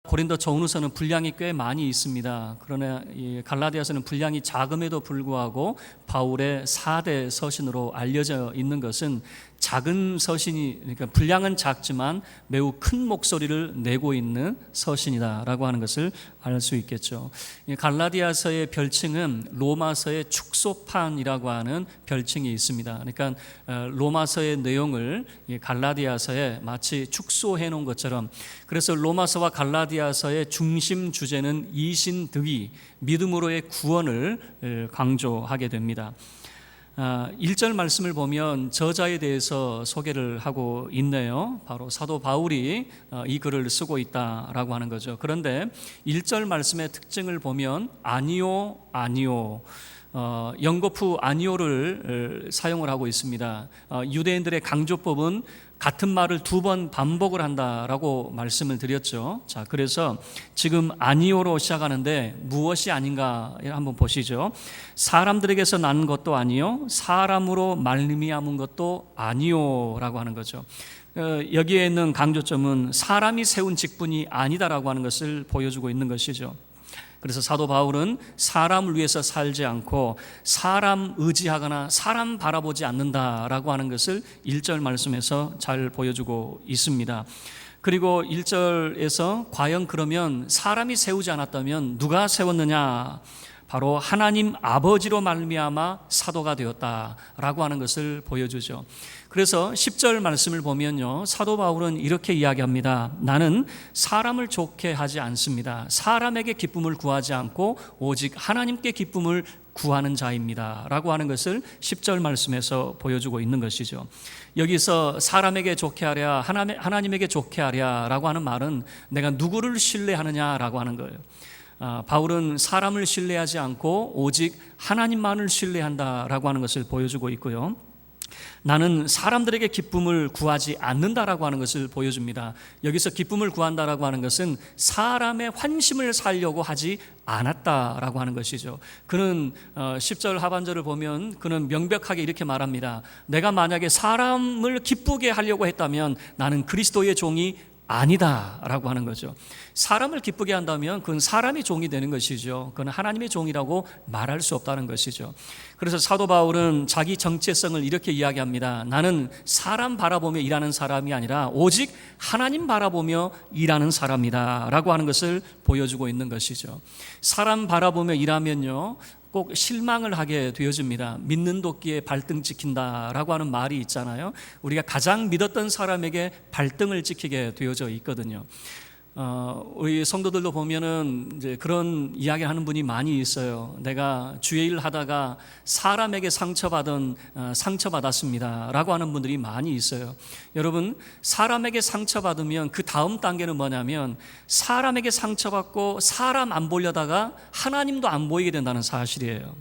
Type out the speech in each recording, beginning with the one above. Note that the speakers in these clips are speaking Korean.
고린도 전후서는 분량이 꽤 많이 있습니다. 그러나 이 갈라디아서는 분량이 작음에도 불구하고 바울의 4대 서신으로 알려져 있는 것은 작은 서신이, 그러니까 분량은 작지만 매우 큰 목소리를 내고 있는 서신이다라고 하는 것을 알 수 있겠죠. 갈라디아서의 별칭은 로마서의 축소판이라고 하는 별칭이 있습니다. 그러니까 로마서의 내용을 갈라디아서에 마치 축소해 놓은 것처럼, 그래서 로마서와 갈라디아서의 중심 주제는 이신득의, 믿음으로의 구원을 강조하게 됩니다. 1절 말씀을 보면 저자에 대해서 소개를 하고 있네요. 바로 사도 바울이 이 글을 쓰고 있다라고 하는 거죠. 그런데 1절 말씀의 특징을 보면 아니오, 아니오, 영거푸 아니오를 사용을 하고 있습니다. 유대인들의 강조법은 같은 말을 2번 반복을 한다라고 말씀을 드렸죠. 자, 그래서 지금 아니오로 시작하는데 무엇이 아닌가 한번 보시죠. 사람들에게서 난 것도 아니요, 사람으로 말미암은 것도 아니오라고 하는 거죠. 여기에 있는 강조점은 사람이 세운 직분이 아니다라고 하는 것을 보여주고 있는 것이죠. 그래서 사도 바울은 사람을 위해서 살지 않고 사람 의지하거나 사람 바라보지 않는다라고 하는 것을 1절 말씀에서 잘 보여주고 있습니다. 그리고 1절에서 과연 그러면 사람이 세우지 않았다면 누가 세웠느냐? 바로 하나님 아버지로 말미암아 사도가 되었다라고 하는 것을 보여주죠. 그래서 10절 말씀을 보면요, 사도 바울은 이렇게 이야기합니다. 나는 사람을 좋게 하지 않습니다. 사람에게 기쁨을 구하지 않고 오직 하나님께 기쁨을 구하는 자입니다 라고 하는 것을 10절 말씀에서 보여주고 있는 것이죠. 여기서 사람에게 좋게 하랴, 하나님에게 좋게 하랴 라고 하는 말은 내가 누구를 신뢰하느냐라고 하는 거예요. 바울은 사람을 신뢰하지 않고 오직 하나님만을 신뢰한다라고 하는 것을 보여주고 있고요. 나는 사람들에게 기쁨을 구하지 않는다라고 하는 것을 보여줍니다. 여기서 기쁨을 구한다라고 하는 것은 사람의 환심을 살려고 하지 않았다라고 하는 것이죠. 그는 10절 하반절을 보면 그는 명백하게 이렇게 말합니다. 내가 만약에 사람을 기쁘게 하려고 했다면 나는 그리스도의 종이 아니다 라고 하는 거죠. 사람을 기쁘게 한다면 그건 사람이 종이 되는 것이죠. 그건 하나님의 종이라고 말할 수 없다는 것이죠. 그래서 사도 바울은 자기 정체성을 이렇게 이야기합니다. 나는 사람 바라보며 일하는 사람이 아니라 오직 하나님 바라보며 일하는 사람이다 라고 하는 것을 보여주고 있는 것이죠. 사람 바라보며 일하면요 꼭 실망을 하게 되어집니다. 믿는 도끼에 발등 찍힌다라고 하는 말이 있잖아요. 우리가 가장 믿었던 사람에게 발등을 찍히게 되어져 있거든요. 우리 성도들도 보면은 이제 그런 이야기 하는 분이 많이 있어요. 내가 주의 일 하다가 사람에게 상처받았습니다 라고 하는 분들이 많이 있어요. 여러분, 사람에게 상처받으면 그 다음 단계는 뭐냐면 사람에게 상처받고 사람 안 보려다가 하나님도 안 보이게 된다는 사실이에요.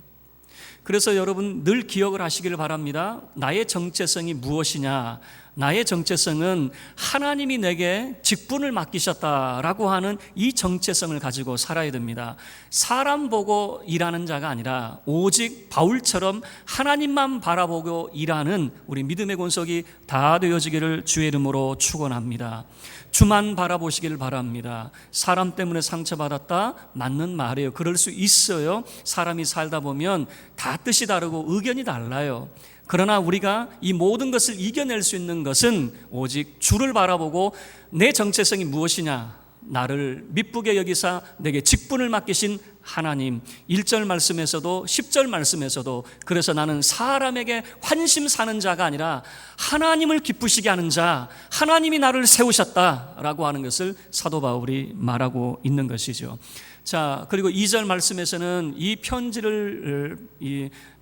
그래서 여러분 늘 기억을 하시기를 바랍니다. 나의 정체성이 무엇이냐? 나의 정체성은 하나님이 내게 직분을 맡기셨다라고 하는 이 정체성을 가지고 살아야 됩니다. 사람 보고 일하는 자가 아니라 오직 바울처럼 하나님만 바라보고 일하는 우리 믿음의 권속이 다 되어지기를 주의 이름으로 축원합니다. 주만 바라보시길 바랍니다. 사람 때문에 상처받았다? 맞는 말이에요. 그럴 수 있어요. 사람이 살다 보면 다 뜻이 다르고 의견이 달라요. 그러나 우리가 이 모든 것을 이겨낼 수 있는 것은 오직 주를 바라보고 내 정체성이 무엇이냐, 나를 미쁘게 여기사 내게 직분을 맡기신 하나님, 1절 말씀에서도 10절 말씀에서도 그래서 나는 사람에게 환심 사는 자가 아니라 하나님을 기쁘시게 하는 자, 하나님이 나를 세우셨다라고 하는 것을 사도 바울이 말하고 있는 것이죠. 자, 그리고 2절 말씀에서는 이 편지를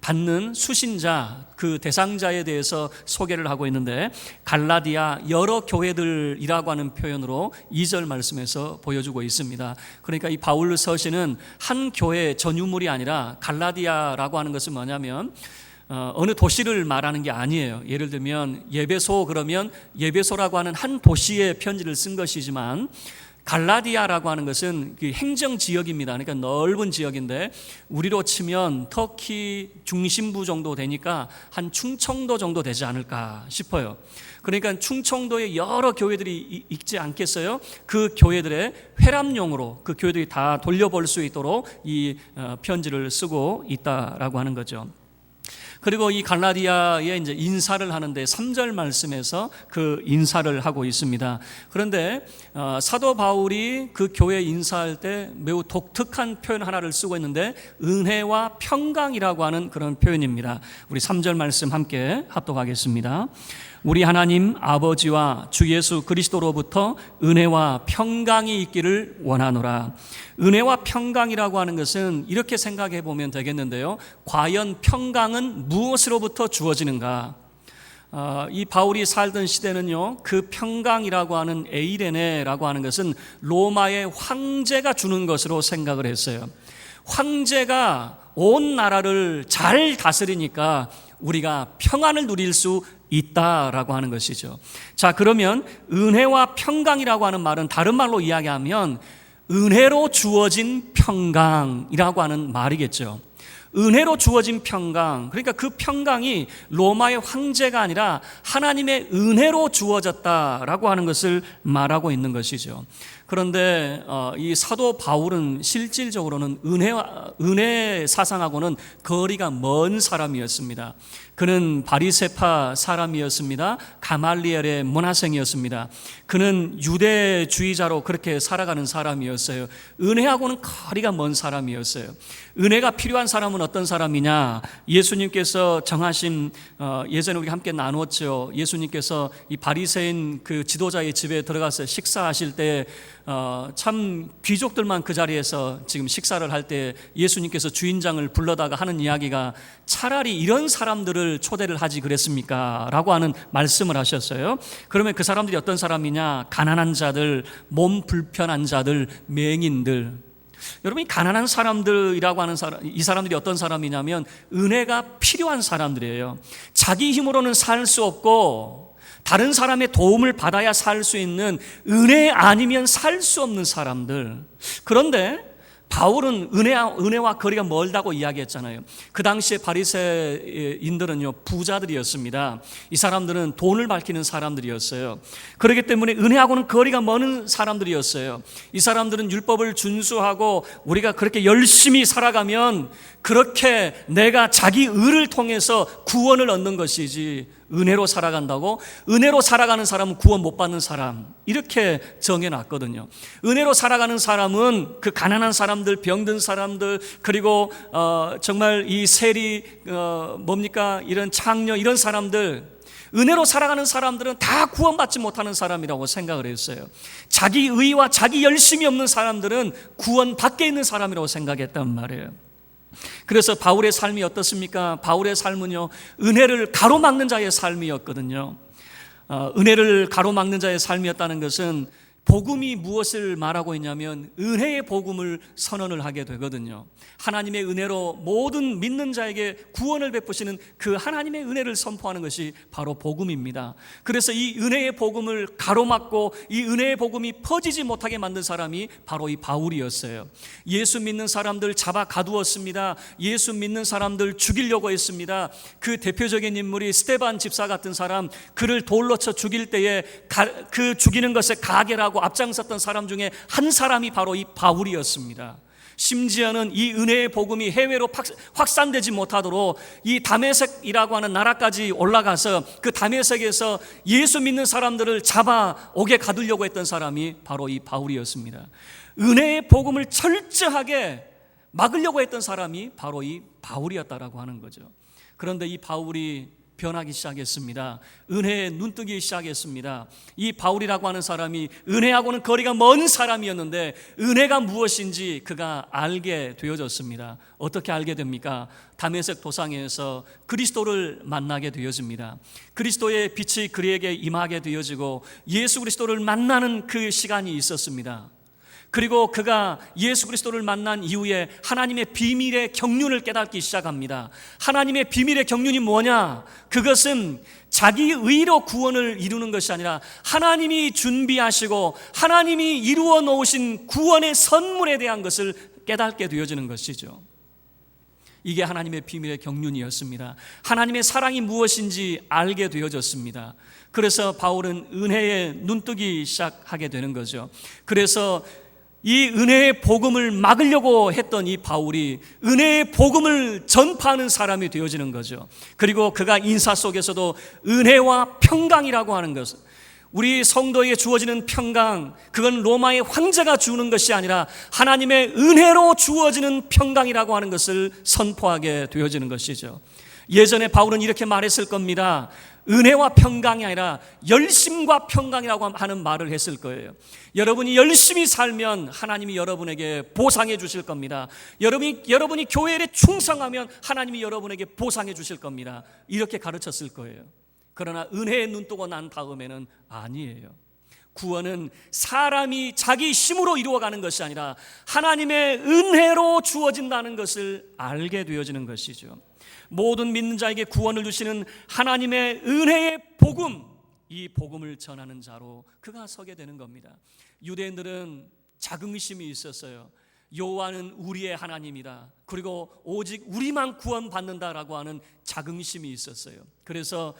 받는 수신자, 그 대상자에 대해서 소개를 하고 있는데 갈라디아 여러 교회들이라고 하는 표현으로 2절 말씀에서 보여주고 있습니다. 그러니까 이 바울 서신은 한 교회 전유물이 아니라 갈라디아라고 하는 것은 뭐냐면 어느 도시를 말하는 게 아니에요. 예를 들면 예배소, 그러면 예배소라고 하는 한 도시의 편지를 쓴 것이지만 갈라디아라고 하는 것은 그 행정 지역입니다. 그러니까 넓은 지역인데 우리로 치면 터키 중심부 정도 되니까 한 충청도 정도 되지 않을까 싶어요. 그러니까 충청도에 여러 교회들이 있지 않겠어요? 그 교회들의 회람용으로 그 교회들이 다 돌려볼 수 있도록 이 편지를 쓰고 있다라고 하는 거죠. 그리고 이 갈라디아에 이제 인사를 하는데 3절 말씀에서 그 인사를 하고 있습니다. 그런데 사도 바울이 그 교회 인사할 때 매우 독특한 표현 하나를 쓰고 있는데 은혜와 평강이라고 하는 그런 표현입니다. 우리 3절 말씀 함께 합독하겠습니다. 우리 하나님 아버지와 주 예수 그리스도로부터 은혜와 평강이 있기를 원하노라. 은혜와 평강이라고 하는 것은 이렇게 생각해 보면 되겠는데요. 과연 평강은 무엇으로부터 주어지는가? 이 바울이 살던 시대는요, 그 평강이라고 하는 에이레네라고 하는 것은 로마의 황제가 주는 것으로 생각을 했어요. 황제가 온 나라를 잘 다스리니까 우리가 평안을 누릴 수 있다라고 하는 것이죠. 자, 그러면 은혜와 평강이라고 하는 말은 다른 말로 이야기하면 은혜로 주어진 평강이라고 하는 말이겠죠. 은혜로 주어진 평강, 그러니까 그 평강이 로마의 황제가 아니라 하나님의 은혜로 주어졌다라고 하는 것을 말하고 있는 것이죠. 그런데 이 사도 바울은 실질적으로는 은혜 사상하고는 거리가 먼 사람이었습니다. 그는 바리새파 사람이었습니다. 가말리엘의 문화생이었습니다. 그는 유대주의자로 그렇게 살아가는 사람이었어요. 은혜하고는 거리가 먼 사람이었어요. 은혜가 필요한 사람은 어떤 사람이냐? 예수님께서 정하신, 예전에 우리 함께 나눴죠. 예수님께서 이 바리새인 그 지도자의 집에 들어가서 식사하실 때 참 귀족들만 그 자리에서 지금 식사를 할 때 예수님께서 주인장을 불러다가 하는 이야기가 차라리 이런 사람들을 초대를 하지 그랬습니까? 라고 하는 말씀을 하셨어요. 그러면 그 사람들이 어떤 사람이냐? 가난한 자들, 몸 불편한 자들, 맹인들. 여러분, 이 가난한 사람들이라고 하는 이 사람들이 어떤 사람이냐면 은혜가 필요한 사람들이에요. 자기 힘으로는 살 수 없고 다른 사람의 도움을 받아야 살 수 있는 은혜 아니면 살 수 없는 사람들. 그런데 바울은 은혜와 거리가 멀다고 이야기했잖아요. 그 당시에 바리새인들은요, 부자들이었습니다. 이 사람들은 돈을 밝히는 사람들이었어요. 그렇기 때문에 은혜하고는 거리가 먼 사람들이었어요. 이 사람들은 율법을 준수하고 우리가 그렇게 열심히 살아가면 그렇게 내가 자기 의를 통해서 구원을 얻는 것이지, 은혜로 살아간다고? 은혜로 살아가는 사람은 구원 못 받는 사람, 이렇게 정해놨거든요. 은혜로 살아가는 사람은 그 가난한 사람들, 병든 사람들, 그리고 정말 이 세리 이런 창녀, 이런 사람들, 은혜로 살아가는 사람들은 다 구원받지 못하는 사람이라고 생각을 했어요. 자기 의와 자기 열심이 없는 사람들은 구원 밖에 있는 사람이라고 생각했단 말이에요. 그래서 바울의 삶이 어떻습니까? 바울의 삶은요, 은혜를 가로막는 자의 삶이었거든요. 은혜를 가로막는 자의 삶이었다는 것은 복음이 무엇을 말하고 있냐면 은혜의 복음을 선언을 하게 되거든요. 하나님의 은혜로 모든 믿는 자에게 구원을 베푸시는 그 하나님의 은혜를 선포하는 것이 바로 복음입니다. 그래서 이 은혜의 복음을 가로막고 이 은혜의 복음이 퍼지지 못하게 만든 사람이 바로 이 바울이었어요. 예수 믿는 사람들 잡아 가두었습니다. 예수 믿는 사람들 죽이려고 했습니다. 그 대표적인 인물이 스데반 집사 같은 사람, 그를 돌로 쳐 죽일 때에 그 죽이는 것에 가게라고 앞장섰던 사람 중에 한 사람이 바로 이 바울이었습니다. 심지어는 이 은혜의 복음이 해외로 확산되지 못하도록 이 다메섹이라고 하는 나라까지 올라가서 그 다메섹에서 예수 믿는 사람들을 잡아 옥에 가두려고 했던 사람이 바로 이 바울이었습니다. 은혜의 복음을 철저하게 막으려고 했던 사람이 바로 이 바울이었다라고 하는 거죠. 그런데 이 바울이 변하기 시작했습니다. 은혜에 눈뜨기 시작했습니다. 이 바울이라고 하는 사람이 은혜하고는 거리가 먼 사람이었는데 은혜가 무엇인지 그가 알게 되어졌습니다. 어떻게 알게 됩니까? 다메섹 도상에서 그리스도를 만나게 되어집니다. 그리스도의 빛이 그에게 임하게 되어지고 예수 그리스도를 만나는 그 시간이 있었습니다. 그리고 그가 예수 그리스도를 만난 이후에 하나님의 비밀의 경륜을 깨닫기 시작합니다. 하나님의 비밀의 경륜이 뭐냐? 그것은 자기 의로 구원을 이루는 것이 아니라 하나님이 준비하시고 하나님이 이루어 놓으신 구원의 선물에 대한 것을 깨닫게 되어지는 것이죠. 이게 하나님의 비밀의 경륜이었습니다. 하나님의 사랑이 무엇인지 알게 되어졌습니다. 그래서 바울은 은혜에 눈뜨기 시작하게 되는 거죠. 그래서 이 은혜의 복음을 막으려고 했던 이 바울이 은혜의 복음을 전파하는 사람이 되어지는 거죠. 그리고 그가 인사 속에서도 은혜와 평강이라고 하는 것은, 우리 성도에게 주어지는 평강, 그건 로마의 황제가 주는 것이 아니라 하나님의 은혜로 주어지는 평강이라고 하는 것을 선포하게 되어지는 것이죠. 예전에 바울은 이렇게 말했을 겁니다. 은혜와 평강이 아니라 열심과 평강이라고 하는 말을 했을 거예요. 여러분이 열심히 살면 하나님이 여러분에게 보상해 주실 겁니다. 여러분이 교회에 충성하면 하나님이 여러분에게 보상해 주실 겁니다. 이렇게 가르쳤을 거예요. 그러나 은혜에 눈뜨고 난 다음에는 아니에요. 구원은 사람이 자기 힘으로 이루어가는 것이 아니라 하나님의 은혜로 주어진다는 것을 알게 되어지는 것이죠. 모든 믿는 자에게 구원을 주시는 하나님의 은혜의 복음, 이 복음을 전하는 자로 그가 서게 되는 겁니다. 유대인들은 자긍심이 있었어요. 여호와는 우리의 하나님이다. 그리고 오직 우리만 구원받는다라고 하는 자긍심이 있었어요. 그래서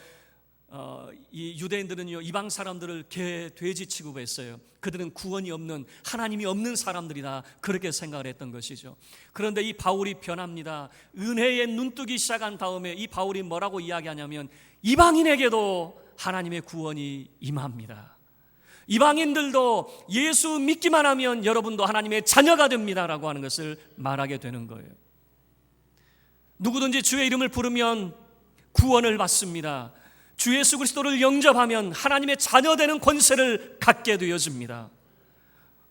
이 유대인들은요, 이방 사람들을 개, 돼지 취급했어요. 그들은 구원이 없는, 하나님이 없는 사람들이다, 그렇게 생각을 했던 것이죠. 그런데 이 바울이 변합니다. 은혜에 눈뜨기 시작한 다음에 이 바울이 뭐라고 이야기하냐면 이방인에게도 하나님의 구원이 임합니다. 이방인들도 예수 믿기만 하면 여러분도 하나님의 자녀가 됩니다라고 하는 것을 말하게 되는 거예요. 누구든지 주의 이름을 부르면 구원을 받습니다. 주 예수 그리스도를 영접하면 하나님의 자녀되는 권세를 갖게 되어집니다.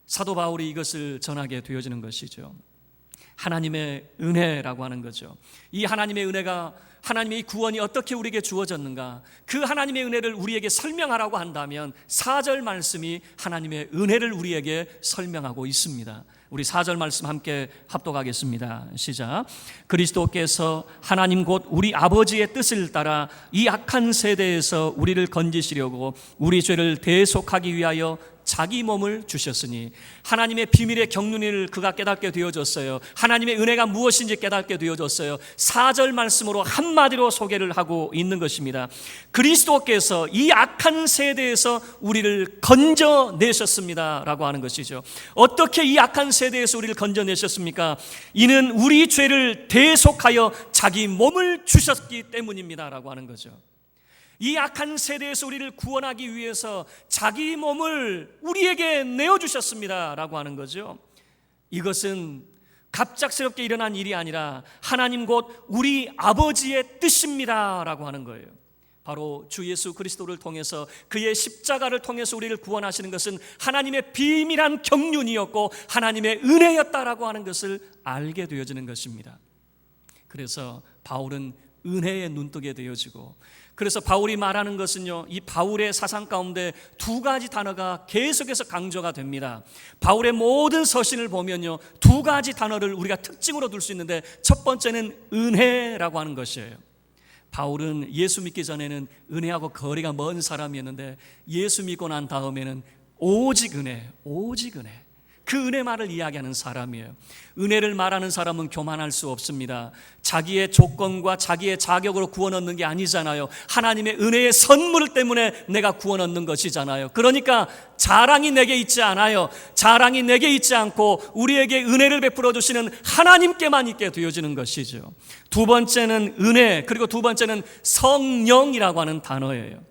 사도 바울이 이것을 전하게 되어지는 것이죠. 하나님의 은혜라고 하는 거죠. 이 하나님의 은혜가, 하나님의 구원이 어떻게 우리에게 주어졌는가, 그 하나님의 은혜를 우리에게 설명하라고 한다면 4절 말씀이 하나님의 은혜를 우리에게 설명하고 있습니다. 우리 4절 말씀 함께 합독하겠습니다. 시작. 그리스도께서 하나님 곧 우리 아버지의 뜻을 따라 이 악한 세대에서 우리를 건지시려고 우리 죄를 대속하기 위하여 자기 몸을 주셨으니, 하나님의 비밀의 경륜을 그가 깨닫게 되어졌어요. 하나님의 은혜가 무엇인지 깨닫게 되어졌어요. 4절 말씀으로 한마디로 소개를 하고 있는 것입니다. 그리스도께서 이 악한 세대에서 우리를 건져내셨습니다 라고 하는 것이죠. 어떻게 이 악한 세대에서 우리를 건져내셨습니까? 이는 우리 죄를 대속하여 자기 몸을 주셨기 때문입니다 라고 하는 거죠. 이 악한 세대에서 우리를 구원하기 위해서 자기 몸을 우리에게 내어주셨습니다 라고 하는 거죠. 이것은 갑작스럽게 일어난 일이 아니라 하나님 곧 우리 아버지의 뜻입니다 라고 하는 거예요. 바로 주 예수 그리스도를 통해서, 그의 십자가를 통해서 우리를 구원하시는 것은 하나님의 비밀한 경륜이었고 하나님의 은혜였다라고 하는 것을 알게 되어지는 것입니다. 그래서 바울은 은혜에 눈뜨게 되어지고, 그래서 바울이 말하는 것은요, 이 바울의 사상 가운데 두 가지 단어가 계속해서 강조가 됩니다. 바울의 모든 서신을 보면요, 두 가지 단어를 우리가 특징으로 둘 수 있는데, 첫 번째는 은혜라고 하는 것이에요. 바울은 예수 믿기 전에는 은혜하고 거리가 먼 사람이었는데 예수 믿고 난 다음에는 오직 은혜, 오직 은혜, 그 은혜만을 이야기하는 사람이에요. 은혜를 말하는 사람은 교만할 수 없습니다. 자기의 조건과 자기의 자격으로 구원 얻는 게 아니잖아요. 하나님의 은혜의 선물 때문에 내가 구원 얻는 것이잖아요. 그러니까 자랑이 내게 있지 않아요. 자랑이 내게 있지 않고 우리에게 은혜를 베풀어 주시는 하나님께만 있게 되어지는 것이죠. 두 번째는 은혜, 그리고 두 번째는 성령이라고 하는 단어예요.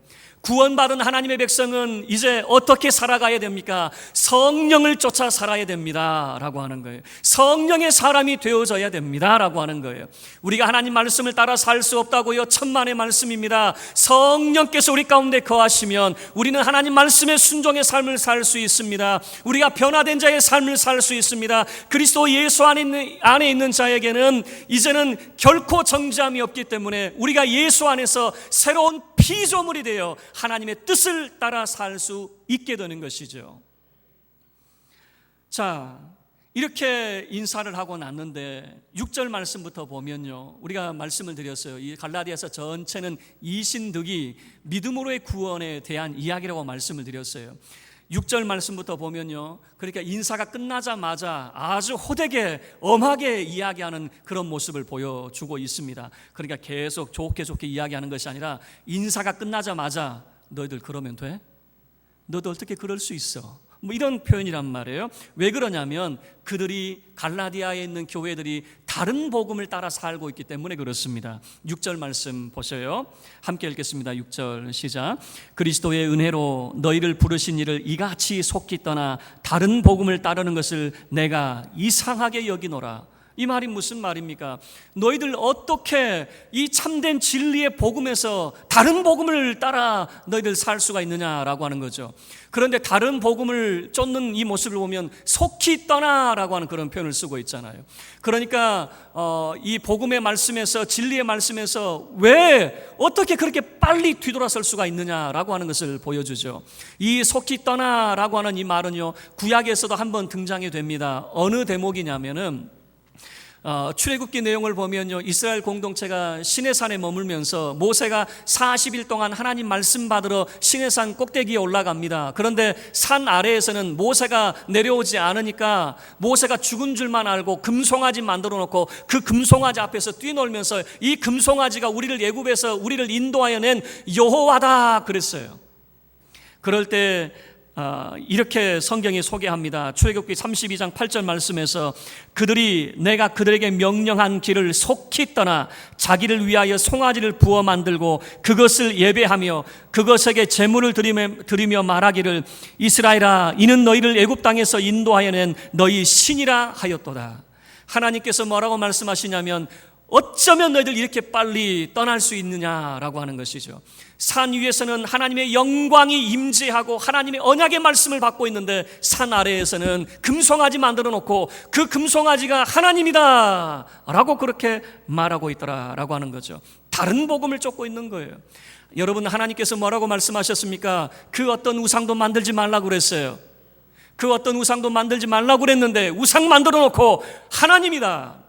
구원받은 하나님의 백성은 이제 어떻게 살아가야 됩니까? 성령을 쫓아 살아야 됩니다 라고 하는 거예요. 성령의 사람이 되어져야 됩니다 라고 하는 거예요. 우리가 하나님 말씀을 따라 살 수 없다고요? 천만의 말씀입니다. 성령께서 우리 가운데 거하시면 우리는 하나님 말씀의 순종의 삶을 살 수 있습니다. 우리가 변화된 자의 삶을 살 수 있습니다. 그리스도 예수 안에 있는 자에게는 이제는 결코 정죄함이 없기 때문에 우리가 예수 안에서 새로운 피조물이 되어 하나님의 뜻을 따라 살 수 있게 되는 것이죠. 자, 이렇게 인사를 하고 났는데 6절 말씀부터 보면요, 우리가 말씀을 드렸어요. 이 갈라디아서 전체는 이신득이 믿음으로의 구원에 대한 이야기라고 말씀을 드렸어요. 6절 말씀부터 보면요, 그러니까 인사가 끝나자마자 아주 호되게 엄하게 이야기하는 그런 모습을 보여주고 있습니다. 그러니까 계속 좋게 이야기하는 것이 아니라 인사가 끝나자마자 너희들 그러면 돼? 너도 어떻게 그럴 수 있어? 뭐 이런 표현이란 말이에요. 왜 그러냐면 그들이 갈라디아에 있는 교회들이 다른 복음을 따라 살고 있기 때문에 그렇습니다. 6절 말씀 보셔요. 함께 읽겠습니다. 6절 시작. 그리스도의 은혜로 너희를 부르신 이를 이같이 속기 떠나 다른 복음을 따르는 것을 내가 이상하게 여기노라. 이 말이 무슨 말입니까? 너희들 어떻게 이 참된 진리의 복음에서 다른 복음을 따라 너희들 살 수가 있느냐라고 하는 거죠. 그런데 다른 복음을 쫓는 이 모습을 보면 속히 떠나라고 하는 그런 표현을 쓰고 있잖아요. 그러니까 이 복음의 말씀에서, 진리의 말씀에서 왜 어떻게 그렇게 빨리 뒤돌아설 수가 있느냐라고 하는 것을 보여주죠. 이 속히 떠나라고 하는 이 말은요, 구약에서도 한번 등장이 됩니다. 어느 대목이냐면은 출애굽기 내용을 보면요, 이스라엘 공동체가 시내산에 머물면서 모세가 40일 동안 하나님 말씀 받으러 시내산 꼭대기에 올라갑니다. 그런데 산 아래에서는 모세가 내려오지 않으니까 모세가 죽은 줄만 알고 금송아지 만들어 놓고 그 금송아지 앞에서 뛰놀면서 이 금송아지가 우리를 애굽에서 우리를 인도하여 낸 여호와다 그랬어요. 그럴 때 이렇게 성경이 소개합니다. 출애굽기 32장 8절 말씀에서 그들이 내가 그들에게 명령한 길을 속히 떠나 자기를 위하여 송아지를 부어 만들고 그것을 예배하며 그것에게 제물을 드리며 말하기를 이스라엘아 이는 너희를 애굽 땅에서 인도하여 낸 너희 신이라 하였도다. 하나님께서 뭐라고 말씀하시냐면 어쩌면 너희들 이렇게 빨리 떠날 수 있느냐라고 하는 것이죠. 산 위에서는 하나님의 영광이 임재하고 하나님의 언약의 말씀을 받고 있는데 산 아래에서는 금송아지 만들어 놓고 그 금송아지가 하나님이다 라고 그렇게 말하고 있더라라고 하는 거죠. 다른 복음을 쫓고 있는 거예요. 여러분, 하나님께서 뭐라고 말씀하셨습니까? 그 어떤 우상도 만들지 말라고 그랬어요. 그 어떤 우상도 만들지 말라고 그랬는데 우상 만들어 놓고 하나님이다.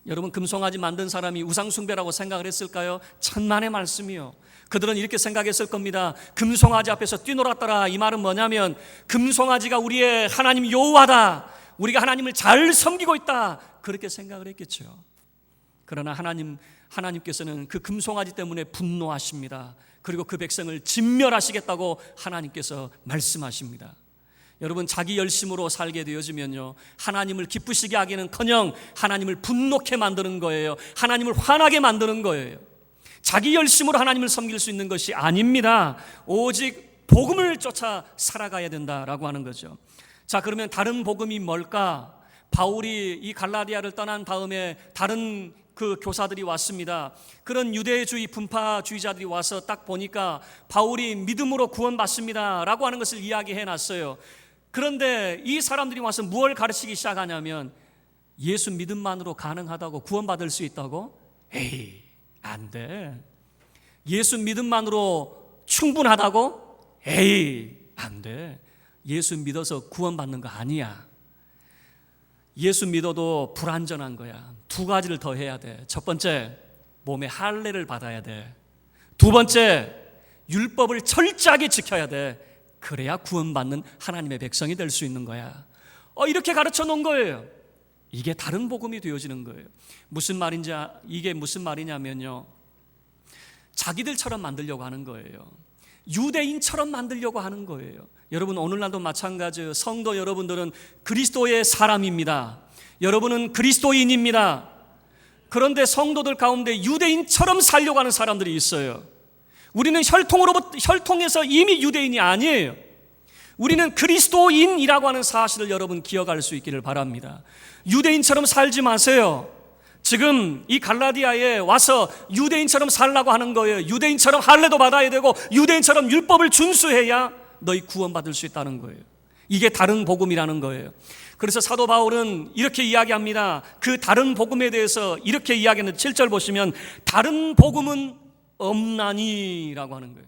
여러분, 금송아지 만든 사람이 우상숭배라고 생각을 했을까요? 천만의 말씀이요. 그들은 이렇게 생각했을 겁니다. 금송아지 앞에서 뛰놀았더라. 이 말은 뭐냐면 금송아지가 우리의 하나님 여호와다, 우리가 하나님을 잘 섬기고 있다, 그렇게 생각을 했겠죠. 그러나 하나님께서는 그 금송아지 때문에 분노하십니다. 그리고 그 백성을 진멸하시겠다고 하나님께서 말씀하십니다. 여러분, 자기 열심으로 살게 되어지면요, 하나님을 기쁘시게 하기는커녕 하나님을 분노케 만드는 거예요. 하나님을 화나게 만드는 거예요. 자기 열심으로 하나님을 섬길 수 있는 것이 아닙니다. 오직 복음을 쫓아 살아가야 된다라고 하는 거죠. 자, 그러면 다른 복음이 뭘까? 바울이 이 갈라디아를 떠난 다음에 다른 그 교사들이 왔습니다. 그런 유대주의 분파주의자들이 와서 딱 보니까 바울이 믿음으로 구원받습니다 라고 하는 것을 이야기해 놨어요. 그런데 이 사람들이 와서 무엇을 가르치기 시작하냐면 예수 믿음만으로 가능하다고, 구원받을 수 있다고? 에이, 안 돼. 예수 믿음만으로 충분하다고? 에이, 안 돼. 예수 믿어서 구원받는 거 아니야. 예수 믿어도 불완전한 거야. 두 가지를 더 해야 돼. 첫 번째, 몸에 할례를 받아야 돼. 두 번째, 율법을 철저하게 지켜야 돼. 그래야 구원받는 하나님의 백성이 될 수 있는 거야. 이렇게 가르쳐 놓은 거예요. 이게 다른 복음이 되어지는 거예요. 이게 무슨 말이냐면요, 자기들처럼 만들려고 하는 거예요. 유대인처럼 만들려고 하는 거예요. 여러분, 오늘날도 마찬가지예요. 성도 여러분들은 그리스도의 사람입니다. 여러분은 그리스도인입니다. 그런데 성도들 가운데 유대인처럼 살려고 하는 사람들이 있어요. 우리는 혈통에서 이미 유대인이 아니에요. 우리는 그리스도인이라고 하는 사실을 여러분 기억할 수 있기를 바랍니다. 유대인처럼 살지 마세요. 지금 이 갈라디아에 와서 유대인처럼 살라고 하는 거예요. 유대인처럼 할례도 받아야 되고 유대인처럼 율법을 준수해야 너희 구원받을 수 있다는 거예요. 이게 다른 복음이라는 거예요. 그래서 사도 바울은 이렇게 이야기합니다. 그 다른 복음에 대해서 이렇게 이야기하는 7절 보시면 다른 복음은 없나니 라고 하는 거예요.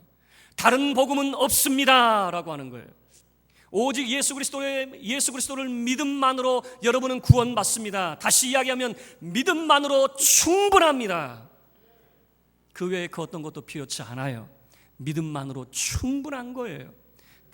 다른 복음은 없습니다 라고 하는 거예요. 오직 예수 그리스도를 믿음만으로 여러분은 구원받습니다. 다시 이야기하면 믿음만으로 충분합니다. 그 외에 그 어떤 것도 필요치 않아요. 믿음만으로 충분한 거예요.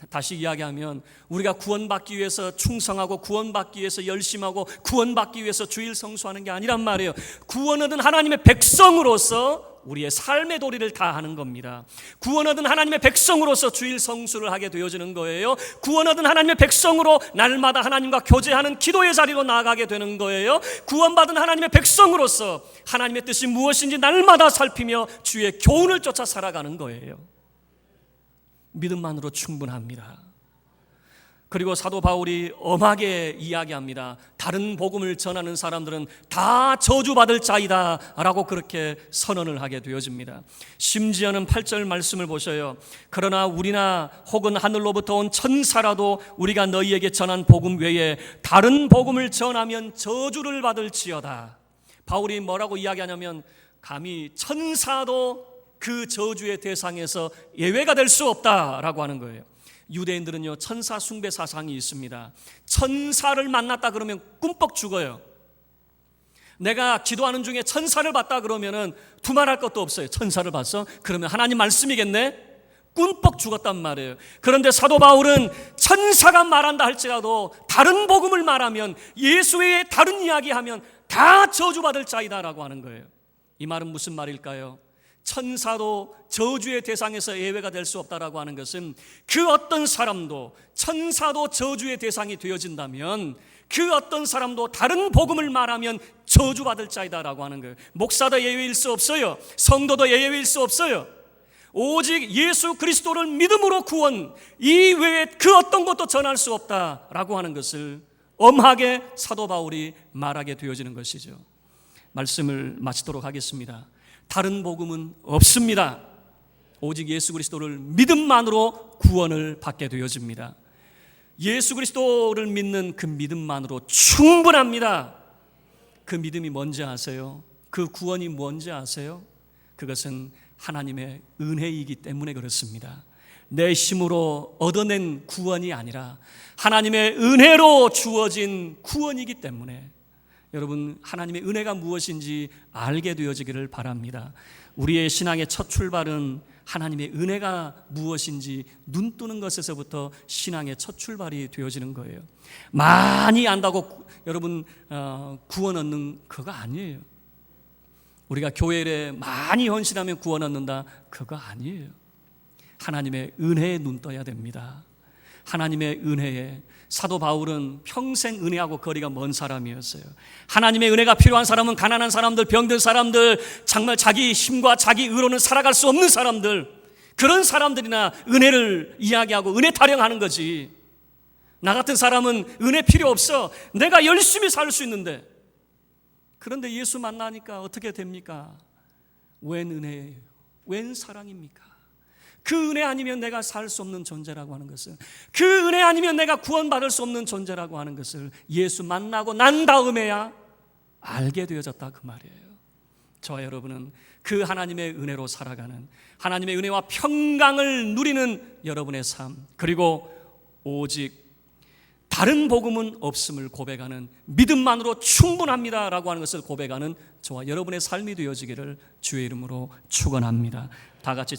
다시 이야기하면 우리가 구원받기 위해서 충성하고 구원받기 위해서 열심하고 구원받기 위해서 주일 성수하는 게 아니란 말이에요. 구원 얻은 하나님의 백성으로서 우리의 삶의 도리를 다하는 겁니다. 구원 얻은 하나님의 백성으로서 주일 성수를 하게 되어지는 거예요. 구원 얻은 하나님의 백성으로 날마다 하나님과 교제하는 기도의 자리로 나아가게 되는 거예요. 구원받은 하나님의 백성으로서 하나님의 뜻이 무엇인지 날마다 살피며 주의 교훈을 쫓아 살아가는 거예요. 믿음만으로 충분합니다. 그리고 사도 바울이 엄하게 이야기합니다. 다른 복음을 전하는 사람들은 다 저주받을 자이다 라고 그렇게 선언을 하게 되어집니다. 심지어는 8절 말씀을 보셔요. 그러나 우리나 혹은 하늘로부터 온 천사라도 우리가 너희에게 전한 복음 외에 다른 복음을 전하면 저주를 받을지어다. 바울이 뭐라고 이야기하냐면 감히 천사도 그 저주의 대상에서 예외가 될 수 없다라고 하는 거예요. 유대인들은요, 천사 숭배 사상이 있습니다. 천사를 만났다 그러면 꿈뻑 죽어요. 내가 기도하는 중에 천사를 봤다 그러면은 두말할 것도 없어요. 천사를 봤어? 그러면 하나님 말씀이겠네? 꿈뻑 죽었단 말이에요. 그런데 사도 바울은 천사가 말한다 할지라도 다른 복음을 말하면, 예수 외에 다른 이야기하면 다 저주받을 자이다라고 하는 거예요. 이 말은 무슨 말일까요? 천사도 저주의 대상에서 예외가 될 수 없다라고 하는 것은 그 어떤 사람도, 천사도 저주의 대상이 되어진다면 그 어떤 사람도 다른 복음을 말하면 저주받을 자이다라고 하는 거예요. 목사도 예외일 수 없어요. 성도도 예외일 수 없어요. 오직 예수 그리스도를 믿음으로 구원, 이 외에 그 어떤 것도 전할 수 없다라고 하는 것을 엄하게 사도 바울이 말하게 되어지는 것이죠. 말씀을 마치도록 하겠습니다. 다른 복음은 없습니다. 오직 예수 그리스도를 믿음만으로 구원을 받게 되어집니다. 예수 그리스도를 믿는 그 믿음만으로 충분합니다. 그 믿음이 뭔지 아세요? 그 구원이 뭔지 아세요? 그것은 하나님의 은혜이기 때문에 그렇습니다. 내 힘으로 얻어낸 구원이 아니라 하나님의 은혜로 주어진 구원이기 때문에 여러분, 하나님의 은혜가 무엇인지 알게 되어지기를 바랍니다. 우리의 신앙의 첫 출발은 하나님의 은혜가 무엇인지 눈 뜨는 것에서부터 신앙의 첫 출발이 되어지는 거예요. 많이 안다고 여러분 구원 얻는 그거 아니에요. 우리가 교회에 많이 헌신하면 구원 얻는다, 그거 아니에요. 하나님의 은혜에 눈 떠야 됩니다. 하나님의 은혜에. 사도 바울은 평생 은혜하고 거리가 먼 사람이었어요. 하나님의 은혜가 필요한 사람은 가난한 사람들, 병든 사람들, 정말 자기 힘과 자기 의로는 살아갈 수 없는 사람들, 그런 사람들이나 은혜를 이야기하고 은혜 타령하는 거지. 나 같은 사람은 은혜 필요 없어. 내가 열심히 살 수 있는데. 그런데 예수 만나니까 어떻게 됩니까? 웬 은혜예요? 웬 사랑입니까? 그 은혜 아니면 내가 살 수 없는 존재라고 하는 것을, 그 은혜 아니면 내가 구원받을 수 없는 존재라고 하는 것을 예수 만나고 난 다음에야 알게 되어졌다, 그 말이에요. 저와 여러분은 그 하나님의 은혜로 살아가는, 하나님의 은혜와 평강을 누리는 여러분의 삶, 그리고 오직 다른 복음은 없음을 고백하는, 믿음만으로 충분합니다라고 하는 것을 고백하는 저와 여러분의 삶이 되어지기를 주의 이름으로 축원합니다. 다 같이